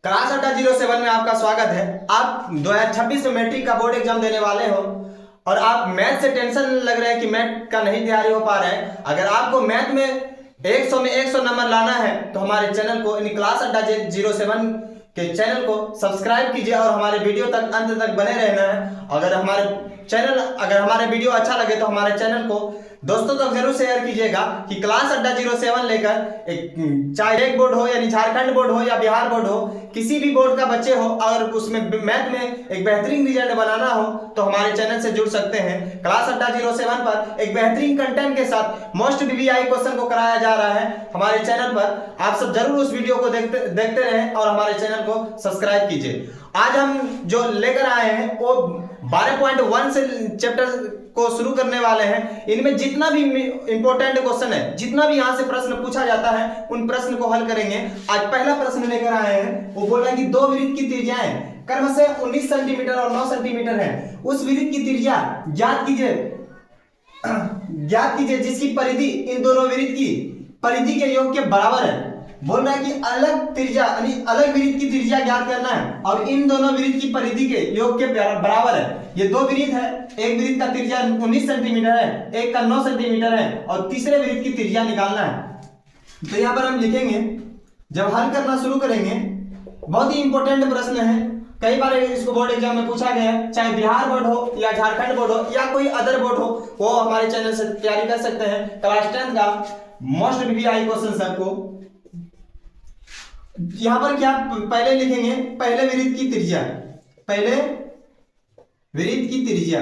Class अड्डा 07 में आपका स्वागत है। आप 2026 में मैट्रिक का बोर्ड एग्जाम देने वाले हो और आप मैथ से टेंशन लग रहा है कि मैथ का नहीं तैयारी हो पा रहा है। अगर आपको मैथ में 100 में 100 नंबर लाना है तो हमारे चैनल को यानी क्लास अड्डा 07 के चैनल को सब्सक्राइब कीजिए और हमारे वीडियो तक अंत तक बने रहना है। अगर हमारे वीडियो अच्छा लगे तो हमारे चैनल को दोस्तों तक जरूर शेयर कीजिएगा कि क्लास अड्डा 07 लेकर चाहे एक बोर्ड हो यानी झारखंड बोर्ड हो या बिहार बोर्ड हो, किसी भी बोर्ड का बच्चे हो और उसमें मैथ में एक बेहतरीन रिजल्ट बनाना हो तो हमारे चैनल से जुड़ सकते हैं। क्लास अड्डा 07 पर एक बेहतरीन कंटेंट के साथ मोस्ट वीवीआई क्वेश्चन को कराया जा रहा है हमारे चैनल पर। आप सब जरूर उस वीडियो को देखते रहें और हमारे चैनल को सब्सक्राइब कीजिए। आज हम जो लेकर आए हैं वो 12.1 से चैप्टर को शुरू करने वाले हैं। इनमें जितना भी इंपॉर्टेंट क्वेश्चन है, जितना भी यहां से प्रश्न पूछा जाता है, उन प्रश्न को हल करेंगे। आज पहला प्रश्न लेकर आए हैं, वो बोल रहा है कि दो वृत्त की त्रिज्याएं क्रमशः 19 सेंटीमीटर और 9 सेंटीमीटर है। उस वृत्त की त्रिज्या ज्ञात कीजिए जिसकी परिधि इन दोनों वृत्त की परिधि के योग के बराबर है। बोल रहा है कि अलग त्रिज्या यानी अलग वृत्त की त्रिज्या ज्ञात करना है और इन दोनों वृत्त की परिधि के योग के बराबर है। ये दो वृत्त है, एक वृत्त का त्रिज्या 19 सेंटीमीटर है, एक का 9 सेंटीमीटर है और तीसरे वृत्त की त्रिज्या निकालना है। तो यहां पर हम लिखेंगे, जब हल करना शुरू करेंगे, बहुत ही इंपॉर्टेंट प्रश्न है। कई बार इसको बोर्ड एग्जाम में पूछा गया है, चाहे बिहार बोर्ड हो या झारखंड बोर्ड हो या कोई अदर बोर्ड हो, वो हमारे चैनल से तैयारी कर सकते हैं। क्लास 10 का मोस्ट वीवीआई क्वेश्चन सबको यहां पर क्या पहले लिखेंगे, पहले वृत्त की त्रिज्या, पहले वृत्त की त्रिज्या।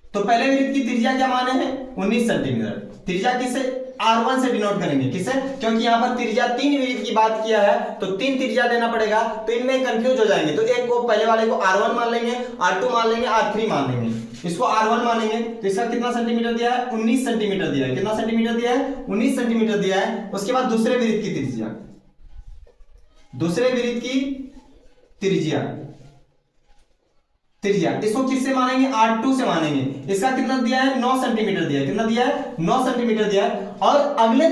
तो पहले वृत्त की त्रिज्या क्या माने हैं 19 सेंटीमीटर। त्रिज्या किसे R1 से डिनोट करेंगे, किसे, क्योंकि यहां पर त्रिज्या तीन वृत्त की बात किया है तो तीन त्रिज्या देना पड़ेगा, तो इनमें कंफ्यूज हो जाएंगे। तो एक को पहले वाले को R1 मान लेंगे, R2 मान लेंगे, R3 मान लेंगे। इसको R1 मानेंगे तो इसका कितना सेंटीमीटर दिया है 19 सेंटीमीटर दिया है। कितना सेंटीमीटर दिया है 19 सेंटीमीटर दिया है। उसके बाद दूसरे वृत्त की त्रिज्या, दूसरे वृत्त की त्रिज्या इसको किससे मानेंगे R2 से मानेंगे। इसका कितना दिया है 9 सेंटीमीटर दिया है। कितना दिया है 9 सेंटीमीटर दिया है। और अगले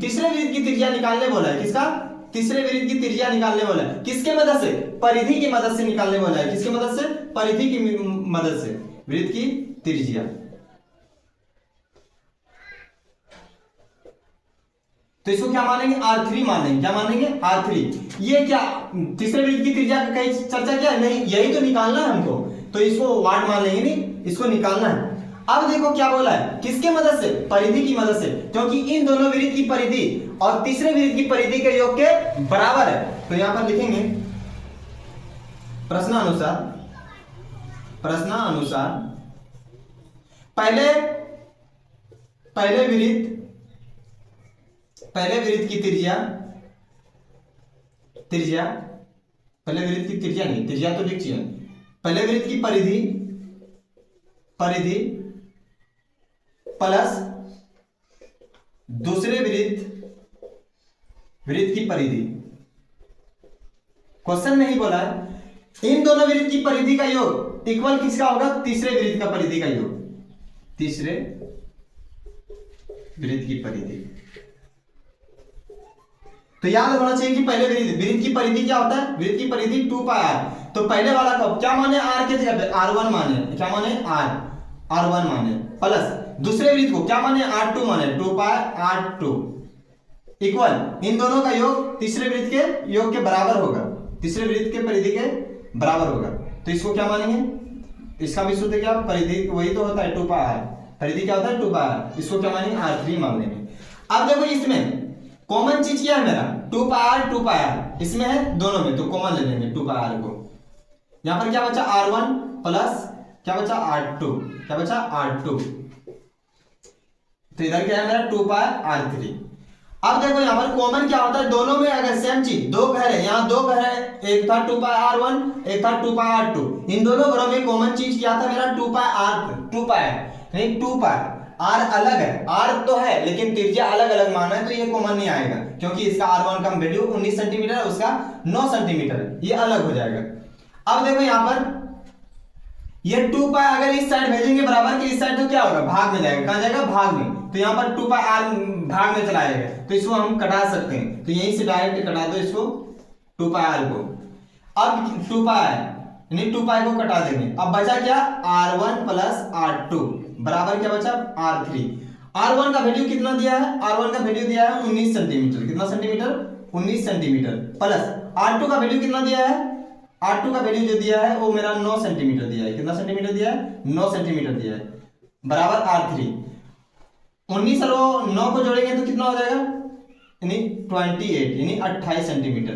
तीसरे वृत्त की त्रिज्या निकालने बोला है। किसका, तीसरे वृत्त की त्रिज्या निकालने बोला है। किसके मदद से, परिधि की मदद से निकालने बोला है। किसकी मदद से, परिधि की मदद से वृत्त की त्रिज्या। तो इसको क्या मानेंगे R3 मानेंगे। क्या मानेंगे R3। ये क्या तीसरे वृत्त की त्रिज्या का कहीं चर्चा किया नहीं, यही तो निकालना है हमको, तो इसको वाट मान लेंगे, नहीं इसको निकालना है। अब देखो क्या बोला है, किसके मदद से, परिधि की मदद से, क्योंकि इन दोनों वृत्त की परिधि और तीसरे वृत्त की परिधि के योग के बराबर है। तो यहां पर लिखेंगे प्रश्नानुसार पहले वृत्त की त्रिज्या पहले वृत्त की त्रिज्या नहीं, त्रिज्या तो लिखिए, पहले वृत्त की परिधि प्लस दूसरे वृत्त की परिधि। क्वेश्चन में ही बोला है इन दोनों वृत्त की परिधि का योग इक्वल किसका होगा, तीसरे वृत्त का परिधि का योग, तीसरे वृत्त की परिधि। तो याद होना चाहिए कि पहले वृत्त की परिधि क्या होता है, वृत्त की परिधि 2πr। तो पहले वाला को क्या माने, r के जगह पे R1 माने, क्या माने R1 माने, प्लस दूसरे वृत्त को क्या माने R2 माने, 2πr2 इक्वल इन दोनों का योग तीसरे वृत्त के योग के बराबर होगा, तीसरे वृत्त के परिधि के बराबर होगा। तो इसको क्या मानेंगे, इसका भी सूत्र क्या, परिधि वही तो होता है 2πr, परिधि क्या होता है 2πr, इसको क्या मानेंगे R3 मान लेंगे। अब देखो इसमें कॉमन चीज क्या है मेरा 2πr, इसमें है दोनों में, तो कॉमन ले लेंगे 2πr को। यहां पर क्या बचा R1 प्लस क्या बचा R2, क्या बचा R2। तो इधर क्या है मेरा 2πr3। अब देखो यहां पर कॉमन क्या होता है, दोनों में अगर सेम चीज, दो घर है, यहां दो घर है, एक था 2πr1 एक था 2πr2, इन दोनों घरों में कॉमन चीज क्या था मेरा 2πr नहीं 2πr। R अलग है, R तो है लेकिन त्रिज्या अलग अलग माना है, तो ये कॉमन नहीं आएगा क्योंकि इसका R1 का वैल्यू 19 सेंटीमीटर है, उसका 9 सेंटीमीटर है, ये अलग हो जाएगा। अब देखो यहां पर ये 2π अगर इस साइड भेजेंगे बराबर के इस साइड तो क्या होगा, भाग में जाएगा। कहां जाएगा, भाग में। तो यहां पर 2πr भाग में चला जाएगा, तो इसको हम कटा सकते हैं। तो यहीं से डायरेक्ट कटा दो इसको, 2 पाई आर को। अब 2 पाई यानी 2 पाई को कटा देंगे। अब बचा क्या, R1 प्लस R2 बराबर क्या बचा, R3। R1 का वैल्यू कितना दिया है, R1 का वैल्यू दिया है 19 सेंटीमीटर। कितना सेंटीमीटर, 19 सेंटीमीटर। प्लस R2 का वैल्यू कितना दिया है, R2 का वैल्यू जो दिया है वो मेरा 9 सेंटीमीटर दिया है। कितना सेंटीमीटर दिया है, 9 सेंटीमीटर दिया है, बराबर R3। 19 और 9 को जोड़ेंगे तो कितना हो जाएगा, यानी 28 यानी 28 सेंटीमीटर।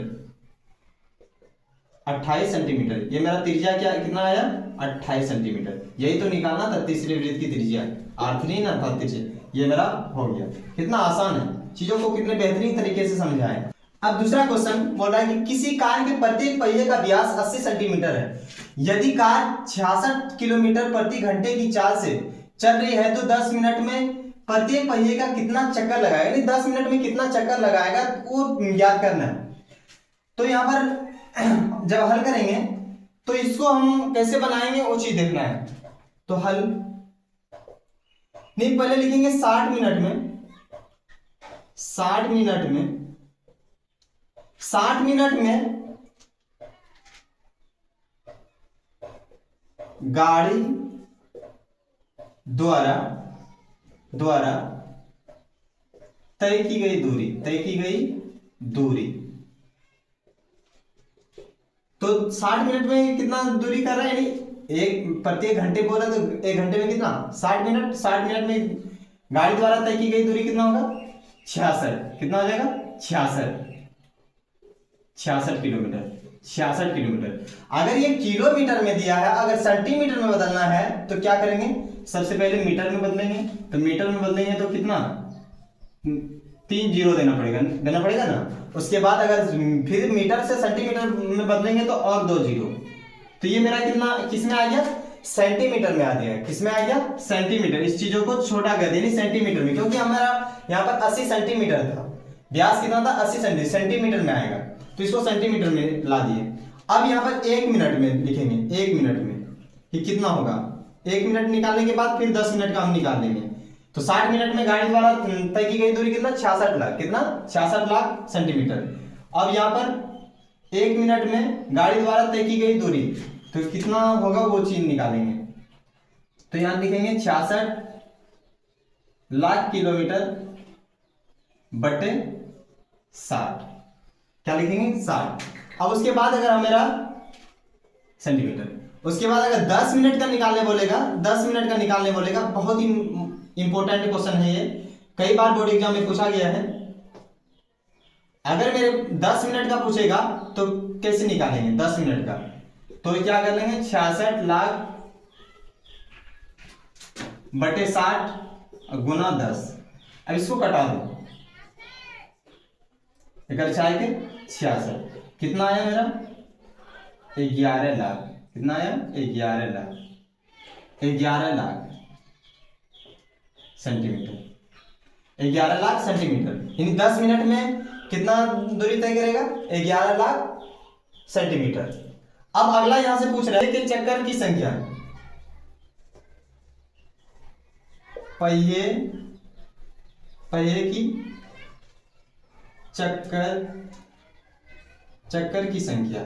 28 सेंटीमीटर ये मेरा त्रिज्या क्या कितना आया, 28 सेंटीमीटर। यही तो निकालना था तीसरे वृत्त की त्रिज्या, R3 ना था त्रिज्या, ये मेरा हो गया। कितना आसान है, चीजों को कितने बेहतरीन तरीके से समझा है। अब दूसरा क्वेश्चन बोल रहा है कि किसी कार के प्रत्येक पहिए का व्यास 80 सेंटीमीटर है। यदि कार 66 किलोमीटर प्रति घंटे की चाल से चल रही है तो 10 मिनट में प्रत्येक पहिए का कितना चक्कर लगाएगा, यानी 10 मिनट में कितना चक्कर लगाएगा वो याद करना है। तो यहाँ पर जब हल करेंगे तो इसको हम कैसे बनाएंगे वो चीज देखना है। तो हल नहीं, पहले लिखेंगे 60 मिनट में, 60 मिनट में, 60 मिनट में गाड़ी द्वारा तय की गई दूरी, तो 60 मिनट में कितना दूरी कर रहा है, यानी एक प्रत्येक घंटे बोला तो एक घंटे में कितना 60 मिनट, 60 मिनट में गाड़ी द्वारा तय की गई दूरी कितना होगा, 66। कितना हो जाएगा, 66 किलोमीटर, 66 किलोमीटर। अगर ये किलोमीटर में दिया है, अगर सेंटीमीटर में बदलना है तो क्या करेंगे, सबसे पहले मीटर में बदलेंगे। तो मीटर में बदलेंगे तो कितना 3 जीरो देना पड़ेगा ना। उसके बाद अगर फिर मीटर से सेंटीमीटर में बदलेंगे तो और 2 जीरो। तो ये मेरा कितना किसमें आ गया, सेंटीमीटर में आ गया। किसमें आ गया, सेंटीमीटर। इस चीजों को छोटा कर दिया सेंटीमीटर में, क्योंकि हमारा यहाँ पर 80 सेंटीमीटर था, व्यास कितना था 80 सेंटीमीटर में आएगा, तो इसको सेंटीमीटर में ला दिए। अब यहाँ पर 1 मिनट में लिखेंगे, 1 मिनट में कि कितना होगा। 1 मिनट निकालने के बाद फिर 10 मिनट का हम निकाल लेंगे। तो 60 मिनट में गाड़ी द्वारा तय की गई दूरी कितना, 66 लाख, कितना 66 लाख सेंटीमीटर। अब यहाँ पर 1 मिनट में गाड़ी द्वारा तय की गई दूरी तो कितना होगा वो चीज निकालेंगे। तो यहां लिखेंगे 66 लाख किलोमीटर बटे 60, क्या लिखेंगे 60। अब उसके बाद अगर मेरा सेंटीमीटर, उसके बाद अगर 10 मिनट का निकालने बोलेगा, 10 मिनट का निकालने बोलेगा, बहुत ही इंपॉर्टेंट क्वेश्चन है ये, कई बार बोर्ड एग्जाम में पूछा गया है। अगर मेरे 10 मिनट का पूछेगा तो कैसे निकालेंगे 10 मिनट का, तो क्या कर लेंगे 66 लाख बटे 60 गुना 10। अब इसको कटा दो, एक 66 कितना आया मेरा 11 लाख। कितना आया 11 लाख, 11 लाख सेंटीमीटर, 11 लाख सेंटीमीटर। यानी 10 मिनट में कितना दूरी तय करेगा 11 लाख सेंटीमीटर। अब अगला यहां से पूछ रहा है कि चक्कर की संख्या, पहिए की चक्कर की संख्या।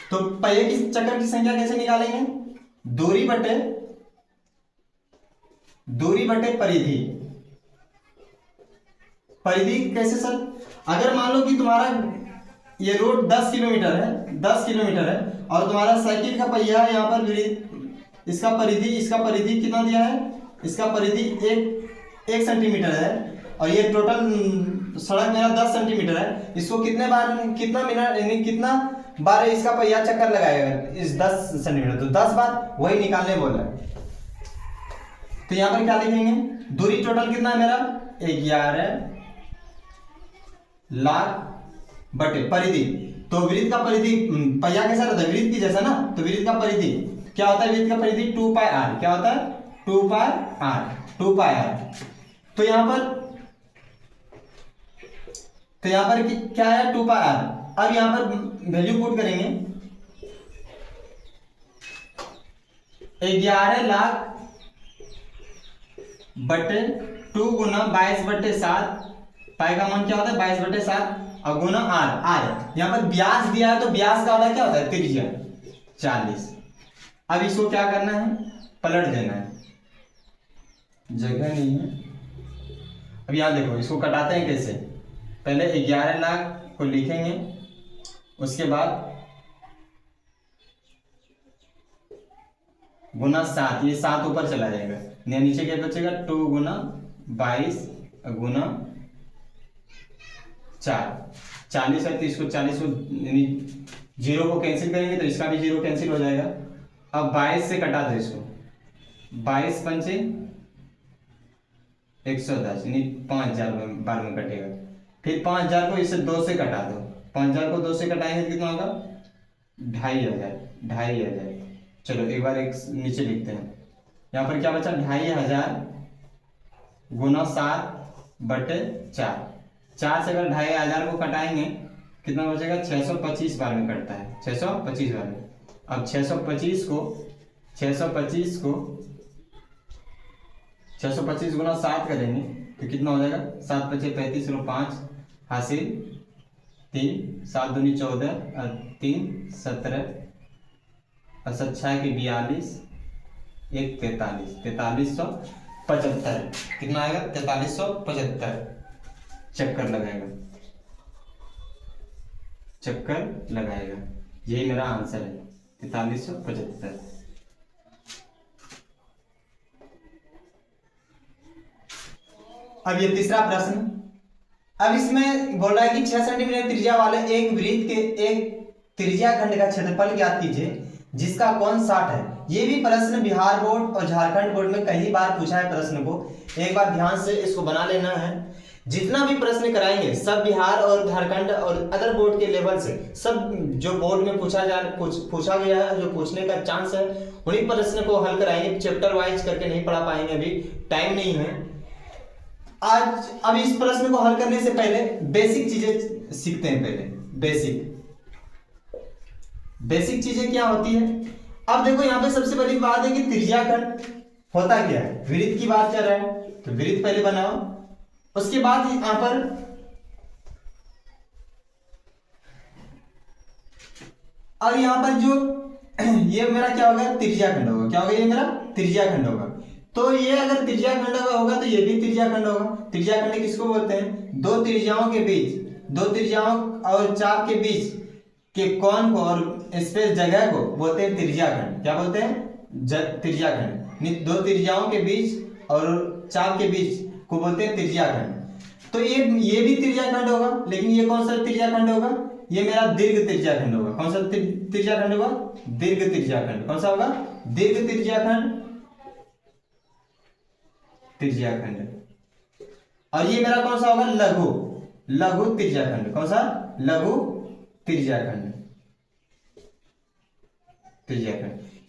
तो पहिए की चक्कर की संख्या कैसे निकालेंगे, दूरी बटे परिधि। परिधि कैसे सर, अगर मान लो कि तुम्हारा ये रोड 10 किलोमीटर है, 10 किलोमीटर है और तुम्हारा साइकिल का पहिया है यहाँ पर, इसका परिधि कितना दिया है, इसका परिधि 1 सेंटीमीटर है और ये टोटल सड़क मेरा 10 सेंटीमीटर है। इसको कितना मिनट यानी कितना बार इसका पहिया चक्कर लगाएगा इस 10 सेंटीमीटर, तो 10 बार, वही निकालने बोल रहा है। तो यहां पर क्या लिखेंगे, दूरी टोटल कितना है मेरा 11 लाख बटे परिधि। तो वृत्त का परिधि पहिया कैसा रहता है, वृत्त की जैसा ना, तो वृत्त का परिधि क्या होता है, वृत्त का परिधि 2 पाई आर, क्या होता है 2 पाई आर। तो यहां पर क्या है 2 पाई आर। अब यहां पर वैल्यू पुट करेंगे 11 लाख बटे 2 गुना 22 बटे 7 पाई का मान क्या होता है 22/7 और गुना आर। आर यहाँ पर व्यास दिया है तो व्यास का होता क्या होता है त्रिज्या 40। अब इसको क्या करना है पलट देना है, जगह नहीं है। अब यहाँ देखो इसको कटाते हैं कैसे, पहले 11 लाख को लिखेंगे, उसके बाद गुना 7, ये 7 ऊपर चला जाएगा, नीचे क्या बचेगा 2 गुना 22 गुना 4, 40 है तो इसको 40 को जीरो को कैंसिल करेंगे तो इसका भी जीरो कैंसिल हो जाएगा। अब 22 से कटा दो इसको, 22 पंचे 110 यानी 5000 बार में कटेगा। फिर 5000 को इससे 2 से कटा दो, 5000 को 2 से कटाएंगे तो कितना होगा 2500। चलो एक बार एक नीचे लिखते हैं, यहाँ पर क्या बचा 2500 गुना 7/4। 4 से अगर 2500 को कटाएंगे कितना बचेगा 625 बार में कटता है, 625 बार में। अब 625 गुना 7 करेंगे तो कितना हो जाएगा 7 × 5 = 35 और 5 हासिल 3, 7 दूनी 14 और 3 17 और 7 6 के 42, 1 43, 4375। कितना आएगा 4375 चक्कर लगाएगा। यही मेरा आंसर है 4375। अब ये तीसरा प्रश्न, अब इसमें बोल रहा है कि 6 सेंटीमीटर त्रिज्या वाले एक वृत्त के एक त्रिज्या खंड का क्षेत्रफल ज्ञात कीजिए जिसका कोण 60 है। ये भी प्रश्न बिहार बोर्ड और झारखंड बोर्ड में कई बार पूछा है प्रश्न को, एक बार ध्यान से इसको बना लेना है। जितना भी प्रश्न कराएंगे सब बिहार और झारखंड और अदर बोर्ड के लेवल से, सब जो बोर्ड में पूछा गया है, जो पूछने का चांस है उन्हीं प्रश्न को हल कराएंगे। चैप्टर वाइज करके नहीं पढ़ा पाएंगे, अभी टाइम नहीं है आज। अब इस प्रश्न को हल करने से पहले बेसिक चीजें सीखते हैं। पहले बेसिक चीजें क्या होती है। अब देखो यहाँ पे सबसे बड़ी बात है कि त्रिज्या खंड होता क्या है। वृत्त की बात कर रहा है तो वृत्त पहले बनाओ, उसके बाद यहां पर और यहां पर जो ये मेरा क्या होगा त्रिज्या खंड होगा। क्या होगा ये मेरा त्रिज्या खंड होगा। तो ये अगर त्रिज्या खंड होगा तो ये भी त्रिज्या खंड होगा। त्रिज्या खंड किसको बोलते हैं, दो त्रिज्याओं और चाप के बीच के कोण को और स्पेस जगह को बोलते हैं त्रिज्या खंड। क्या बोलते हैं त्रिज्या खंड। दो त्रिज्याओं के बीच और चाप के बीच को बोलते हैं त्रिज्या खंड। तो ये भी त्रिज्या खंड होगा, लेकिन ये कौन सा त्रिज्या खंड होगा, ये मेरा दीर्घ त्रिज्या खंड होगा। कौन सा त्रिज्या खंड होगा, दीर्घ त्रिज्या खंड। कौन सा होगा, दीर्घ त्रिज्या खंड। और ये मेरा कौन सा होगा, लघु त्रिज्या खंड। कौन सा, लघु त्रिज्या खंड।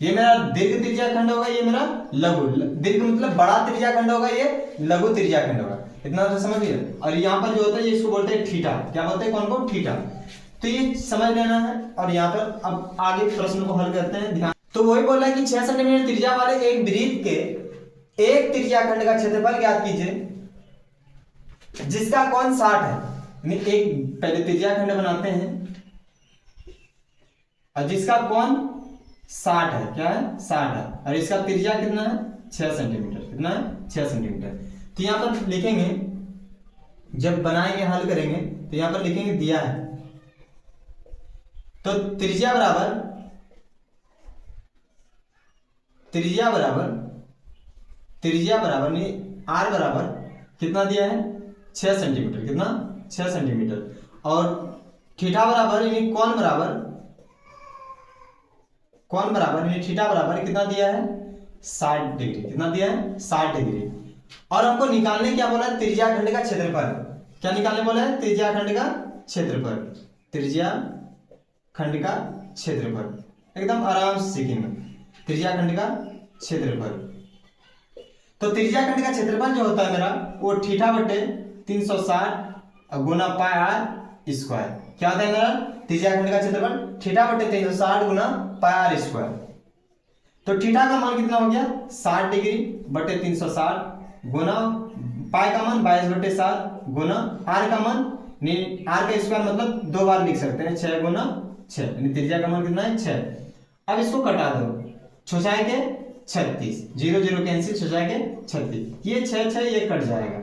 ये मेरा दीर्घ त्रिज्या खंड होगा, ये मेरा लघु। दीर्घ मतलब बड़ा त्रिज्या खंड होगा, ये लघु त्रिज्या खंड होगा। इतना तो समझिए। और यहाँ पर जो होता है इसको बोलते हैं थीटा। क्या बोलते हैं, कौन को, थीटा। तो ये समझ लेना है। और यहाँ पर अब आगे प्रश्न को हल करते हैं, ध्यान। तो वही बोल रहा है कि 6 सेंटीमीटर त्रिज्या वाले एक वृत्त के एक त्रिज्या खंड का क्षेत्रफल ज्ञात कीजिए जिसका कोण 60 है। एक पहले त्रिज्या खंड बनाते हैं और जिसका कोण 60 है। क्या है, 60 है। और इसका त्रिज्या कितना है, 6 सेंटीमीटर। कितना है, 6 सेंटीमीटर। तो यहां पर लिखेंगे, जब बनाएंगे हल करेंगे तो यहां पर लिखेंगे दिया है। तो त्रिज्या बराबर नहीं, आर बराबर कितना दिया है, 6 सेंटीमीटर। कितना, 6 सेंटीमीटर। और थीटा बराबर यानी कोण बराबर यानी थीटा बराबर कितना दिया है, 60 डिग्री। कितना दिया है, 60 डिग्री। और हमको निकालने क्या बोला है, त्रिज्या खंड का क्षेत्रफल। क्या निकालने बोला है, त्रिज्या खंड का क्षेत्रफल। त्रिज्या खंड का क्षेत्रफल एकदम आराम से सीखेंगे। त्रिज्या खंड का क्षेत्रफल। तो त्रिज्या खंड का क्षेत्रफल जो होता है मेरा, वो थीटा बटे 360 गुना पाई आर स्क्वायर। क्या होता है मेरा त्रिज्या खंड का क्षेत्रफल, थीटा बटे 360 गुना पाई आर स्क्वायर। तो थीटा का मान कितना हो गया, 60 डिग्री बटे 360 गुना पाई का मान 22/7 गुना आर का मान, आर का स्क्वायर मतलब 2 बार लिख सकते हैं, 6 गुना 6, यानी त्रिज्या का मान कितना है 6। अब इसको कटा दो, 6 के 36, 0 0 कैंसिल, 6 के 36, ये 6 6 ये कट जाएगा।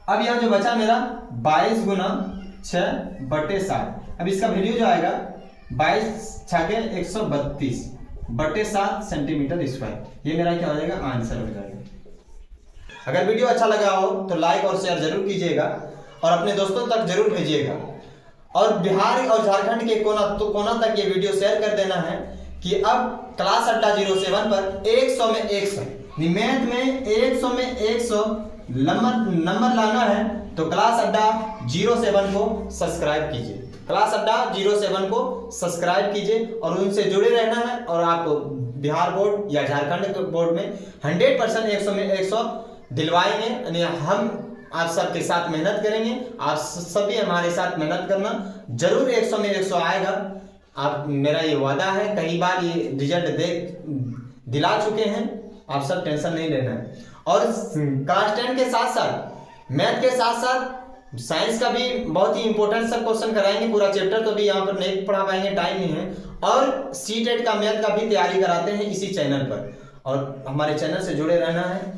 अब यहाँ जो बचा मेरा 22 गुना 6/7, अब इसका वैल्यू जो आएगा 22 6 के 132/7 सेंटीमीटर स्क्वायर, ये मेरा क्या हो जाएगा आंसर हो जाएगा। अगर वीडियो अच्छा लगा हो तो लाइक और शेयर जरूर कीजिएगा और अपने दोस्तों तक जरूर भेजिएगा, और बिहार और झारखंड के कोना तक ये वीडियो शेयर कर देना है कि अब क्लास अड्डा 07 पर 100 में 100 मैथ में 100 में 100 नंबर लाना है, तो क्लास अड्डा 07 को सब्सक्राइब कीजिए, क्लास अड्डा 07 को सब्सक्राइब कीजिए और उनसे जुड़े रहना है। और आप बिहार बोर्ड या झारखंड बोर्ड में 100% 100 में 100 दिलवाएंगे, यानी हम आप सबके साथ मेहनत करेंगे, आप सभी हमारे साथ मेहनत करना, जरूर 100 में 100 आएगा। आप मेरा ये वादा है, कई बार ये रिजल्ट दिला चुके हैं, आप सब टेंशन नहीं लेना है। और क्लास 10 के साथ साथ मैथ के साथ साथ साइंस का भी बहुत ही इंपॉर्टेंट सब क्वेश्चन कराएंगे, पूरा चैप्टर तो भी यहाँ पर नहीं पढ़ा पाएंगे, टाइम नहीं है। और सीटेट का मैथ का भी तैयारी कराते हैं इसी चैनल पर, और हमारे चैनल से जुड़े रहना है।